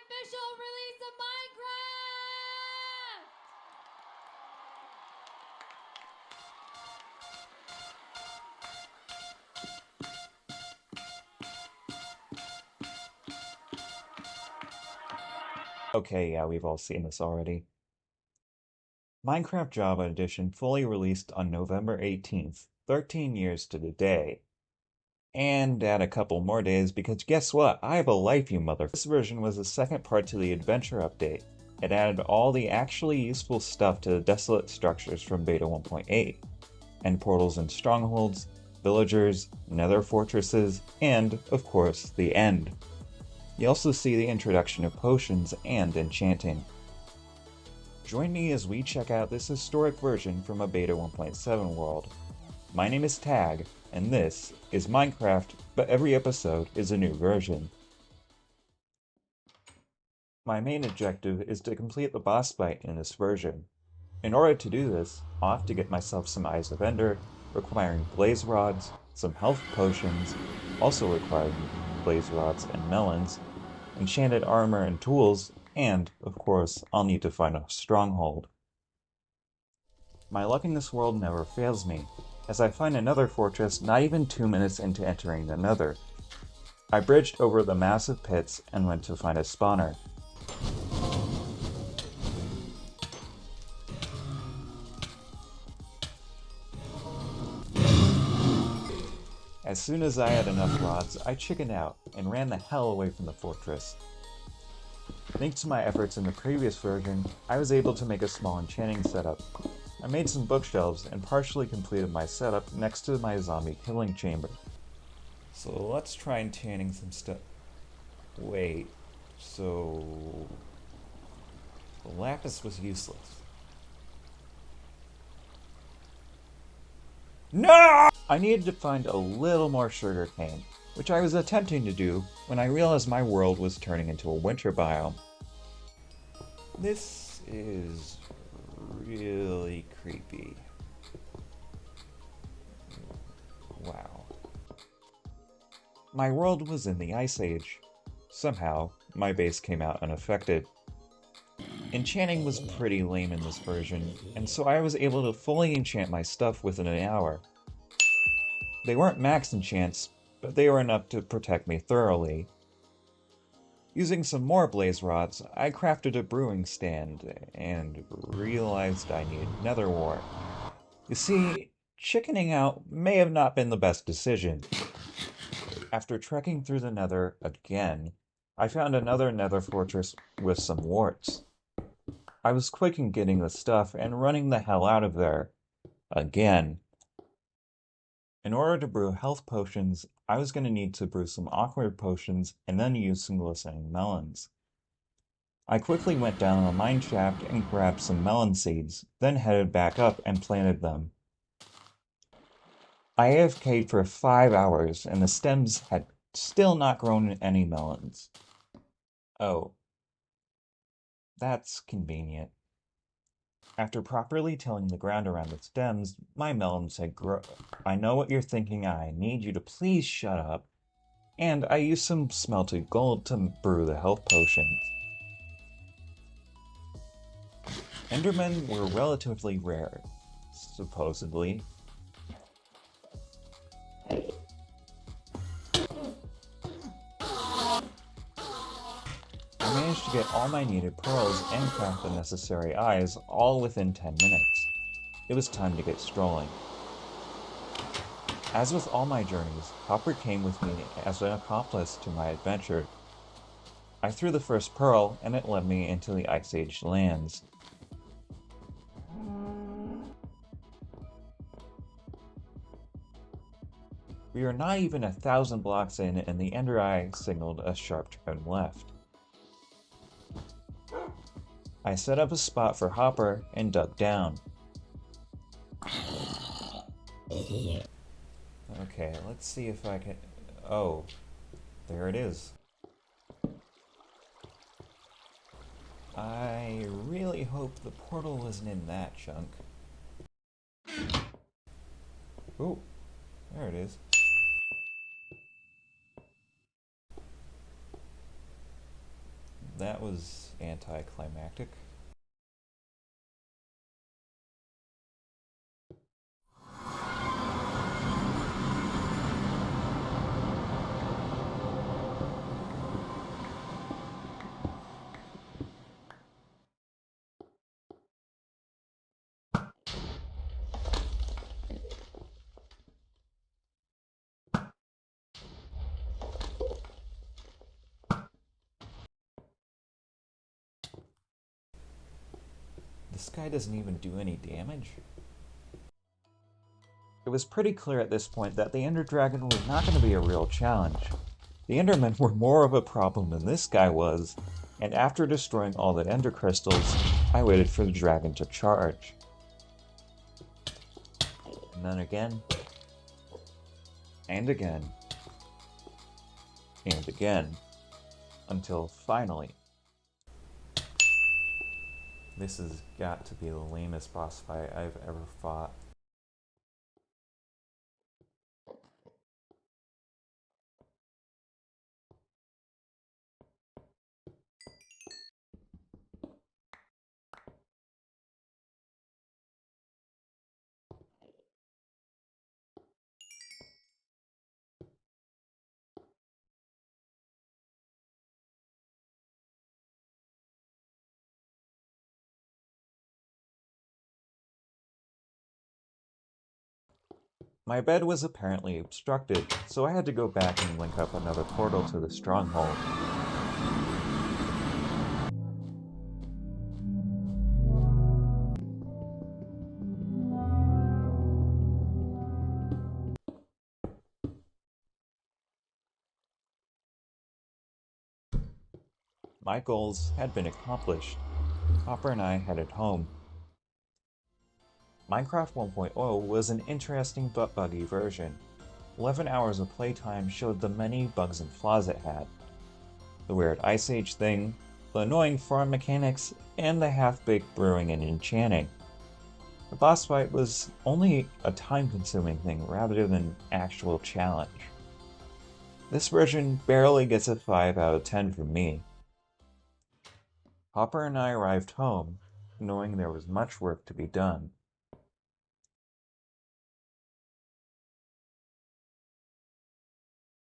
official release of Minecraft! Okay, yeah, we've all seen this already. Minecraft Java Edition fully released on November 18th, 13 years to the day. And add a couple more days because guess what? I have a life, you mother. This version was the second part to the adventure update. It added all the actually useful stuff to the desolate structures from Beta 1.8. And portals and strongholds, villagers, nether fortresses, and, of course, the end. You also see the introduction of potions and enchanting. Join me as we check out this historic version from a Beta 1.7 world. My name is Tag, and this is Minecraft, but every episode is a new version. My main objective is to complete the boss fight in this version. In order to do this, I'll have to get myself some Eyes of Ender, requiring blaze rods, some health potions, also requiring blaze rods and melons, enchanted armor and tools, and, of course, I'll need to find a stronghold. My luck in this world never fails me, as I find another fortress not even 2 minutes into entering the nether. I bridged over the massive pits and went to find a spawner. As soon as I had enough rods, I chickened out and ran the hell away from the fortress. Thanks to my efforts in the previous version, I was able to make a small enchanting setup. I made some bookshelves and partially completed my setup next to my zombie killing chamber. So let's try enchanting some stuff. Wait, so... the lapis was useless. No! I needed to find a little more sugarcane, which I was attempting to do when I realized my world was turning into a winter biome. This is really creepy. Wow. My world was in the Ice Age. Somehow, my base came out unaffected. Enchanting was pretty lame in this version, and so I was able to fully enchant my stuff within an hour. They weren't max enchants, but they were enough to protect me thoroughly. Using some more blaze rods, I crafted a brewing stand, and realized I needed nether wart. You see, chickening out may have not been the best decision. After trekking through the nether again, I found another nether fortress with some warts. I was quick in getting the stuff and running the hell out of there. Again. In order to brew health potions, I was going to need to brew some awkward potions and then use some glistening melons. I quickly went down a mine shaft and grabbed some melon seeds, then headed back up and planted them. I AFK'd for 5 hours and the stems had still not grown any melons. Oh. That's convenient. After properly tilling the ground around the stems, my melons had grown. I know what you're thinking, I need you to please shut up. And I used some smelted gold to brew the health potions. Endermen were relatively rare, supposedly. I managed to get all my needed pearls and craft the necessary eyes all within 10 minutes. It was time to get strolling. As with all my journeys, Hopper came with me as an accomplice to my adventure. I threw the first pearl, and it led me into the Ice Age lands. We are not even 1,000 blocks in, and the Ender Eye signaled a sharp turn left. I set up a spot for Hopper and dug down. Okay, let's see if I can... Oh, there it is. I really hope the portal wasn't in that chunk. Ooh, there it is. That was anticlimactic. This guy doesn't even do any damage? It was pretty clear at this point that the Ender Dragon was not going to be a real challenge. The Endermen were more of a problem than this guy was, and after destroying all the Ender Crystals, I waited for the dragon to charge. And then again, and again, and again, until finally. This has got to be the lamest boss fight I've ever fought. My bed was apparently obstructed, so I had to go back and link up another portal to the stronghold. My goals had been accomplished. Hopper and I headed home. Minecraft 1.0 was an interesting but buggy version. 11 hours of playtime showed the many bugs and flaws it had. The weird Ice Age thing, the annoying farm mechanics, and the half-baked brewing and enchanting. The boss fight was only a time-consuming thing rather than an actual challenge. This version barely gets a 5 out of 10 from me. Hopper and I arrived home, knowing there was much work to be done.